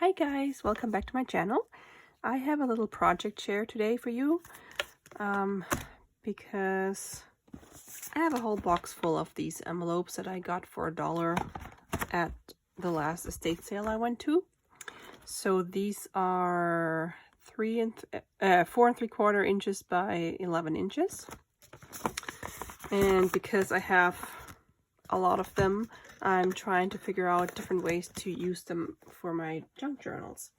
Hi guys, welcome back to my channel. I have a little project share today for you because I have a whole box full of these envelopes that I got for $1 at the last estate sale I went to. So these are 4 3/4 inches by 11 inches. And because I have a lot of them, I'm trying to figure out different ways to use them for my junk journals.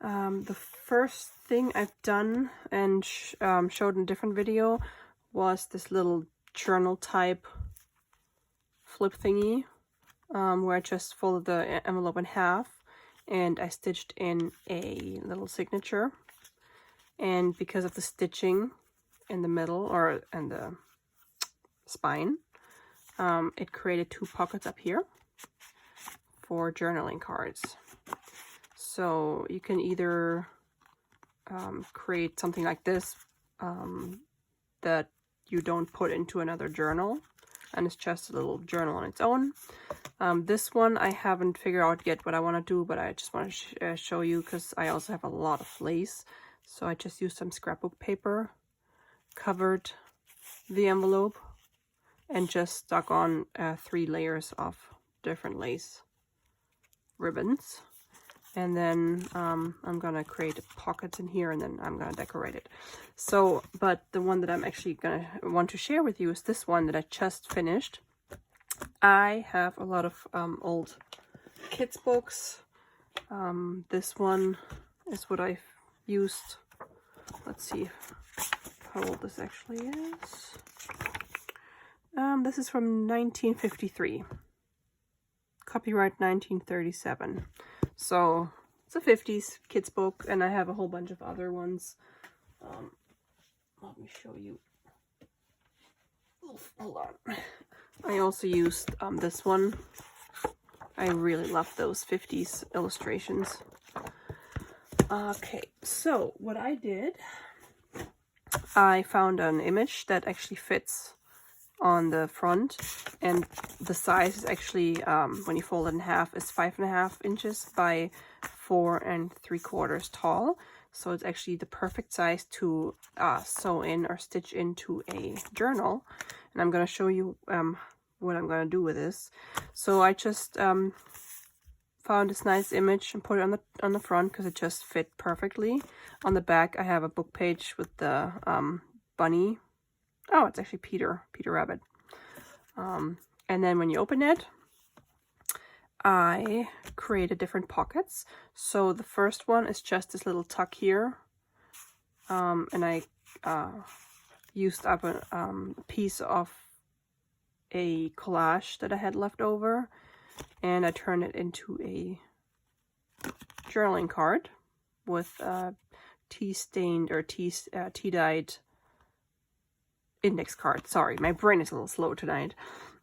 The first thing I've done and showed in a different video was this little journal type flip thingy, where I just folded the envelope in half and I stitched in a little signature. And because of the stitching in the middle and the spine, it created 2 pockets up here for journaling cards. So you can either create something like this that you don't put into another journal, and it's just a little journal on its own. This one I haven't figured out yet what I want to do, but I just want to show you because I also have a lot of lace. So I just used some scrapbook paper, covered the envelope, and just stuck on 3 layers of different lace ribbons. And then I'm gonna create pockets in here, and then I'm gonna decorate it. So, but the one that I'm actually gonna want to share with you is this one that I just finished. I have a lot of old kids books. This one is what I've used. Let's see how old this actually is. This is from 1953. Copyright 1937. So it's a 50s kids book, and I have a whole bunch of other ones. Let me show you. Hold on. I also used this one. I really love those 50s illustrations. Okay, so what I did, I found an image that actually fits on the front, and the size is actually, when you fold it in half, is 5.5 inches by 4 3/4 tall. So it's actually the perfect size to sew in or stitch into a journal. And I'm going to show you what I'm going to do with this. So I just found this nice image and put it on the front because it just fit perfectly. On the back I have a book page with the bunny. Oh, it's actually Peter Rabbit. And then when you open it, I created different pockets. So the first one is just this little tuck here. And I used up a piece of a collage that I had left over, and I turned it into a journaling card with tea-stained or tea-dyed index card. Sorry, my brain is a little slow tonight.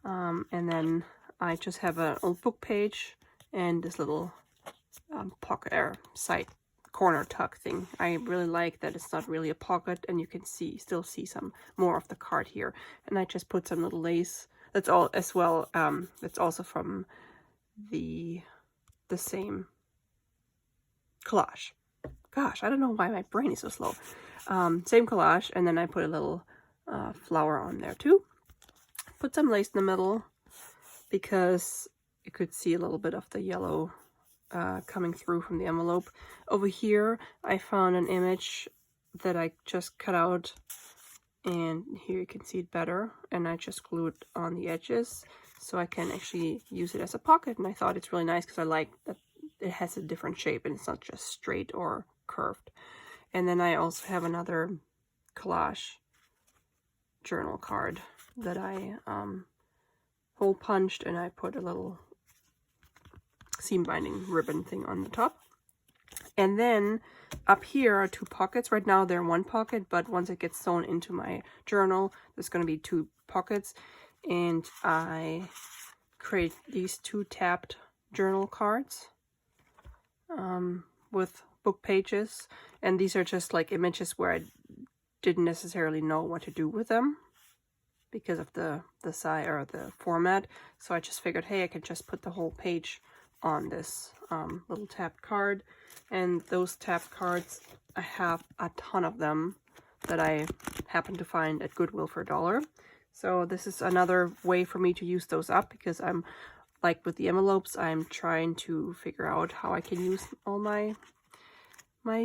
And then I just have an old book page and this little pocket or side corner tuck thing. I really like that it's not really a pocket, and you can still see some more of the card here. And I just put some little lace. That's all as well. That's also from the same collage. Gosh, I don't know why my brain is so slow. Same collage, and then I put a little flower on there too. Put some lace in the middle because you could see a little bit of the yellow coming through from the envelope. Over here I found an image that I just cut out, and here you can see it better, and I just glued on the edges so I can actually use it as a pocket. And I thought it's really nice because I like that it has a different shape and it's not just straight or curved. And then I also have another collage journal card that I hole punched, and I put a little seam binding ribbon thing on the top. And then up here are 2 pockets. Right now they're 1 pocket, but once it gets sewn into my journal, there's going to be 2 pockets. And I create these 2 tabbed journal cards with book pages, and these are just like images where I didn't necessarily know what to do with them because of the size or the format. So I just figured, hey, I could just put the whole page on this little tapped card. And those tapped cards, I have a ton of them that I happen to find at Goodwill for $1. So this is another way for me to use those up, because I'm, like with the envelopes, I'm trying to figure out how I can use all my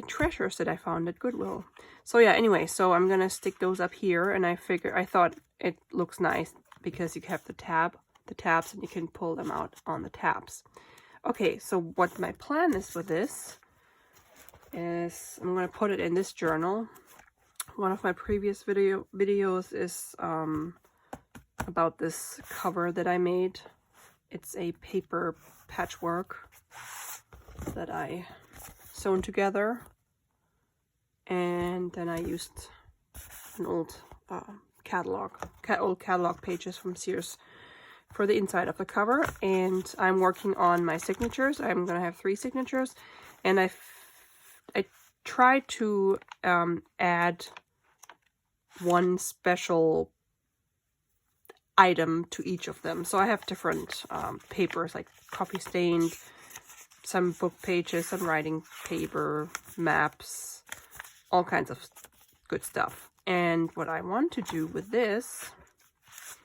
treasures that I found at Goodwill. So yeah, anyway, so I'm gonna stick those up here, and I thought it looks nice because you have the tabs, and you can pull them out on the tabs. Okay, so what my plan is with this is I'm gonna put it in this journal. One of my previous videos is about this cover that I made. It's a paper patchwork that I sewn together, and then I used an old catalog pages from Sears for the inside of the cover. And I'm working on my signatures. I'm gonna have 3 signatures, and I tried to add one special item to each of them. So I have different papers, like coffee stained, some book pages, some writing paper, maps, all kinds of good stuff. And what I want to do with this,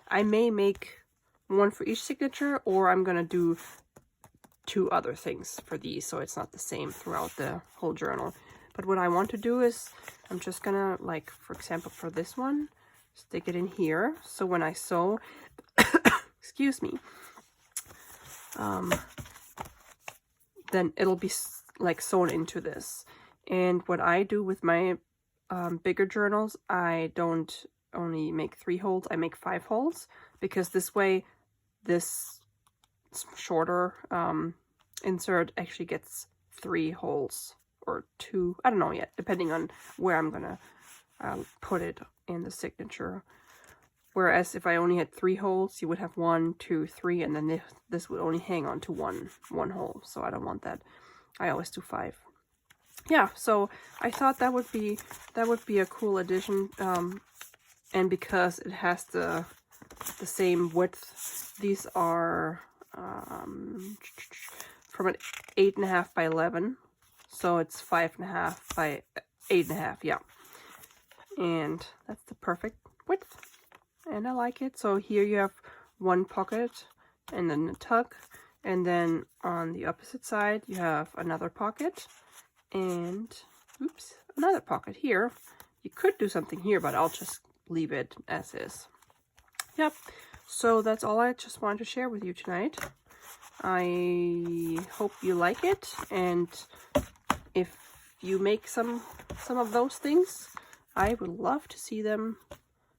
I may make one for each signature, or I'm gonna do 2 other things for these, so it's not the same throughout the whole journal. But what I want to do is, I'm just gonna, like, for example, for this one, stick it in here. So when I sew, excuse me, then it'll be like sewn into this. And what I do with my bigger journals, I don't only make 3 holes, I make 5 holes, because this way, this shorter insert actually gets 3 holes. Or 2, I don't know yet, depending on where I'm gonna put it in the signature. Whereas if I only had 3 holes, you would have 1, 2, 3, and then this would only hang on to one hole. So I don't want that. I always do 5. Yeah, so I thought that would be a cool addition. And because it has the same width, these are from an 8.5 by 11. So it's 5.5 by 8.5, yeah. And that's the perfect width. And I like it. So here you have 1 pocket and then a tuck. And then on the opposite side, you have another pocket. And, oops, another pocket here. You could do something here, but I'll just leave it as is. Yep. So that's all I just wanted to share with you tonight. I hope you like it. And if you make some of those things, I would love to see them.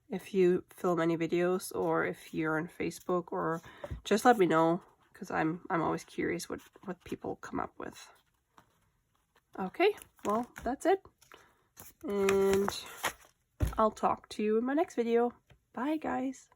If you film any videos, or if you're on Facebook, or just let me know, because I'm always curious what people come up with. Okay, well, that's it. And I'll talk to you in my next video. Bye, guys.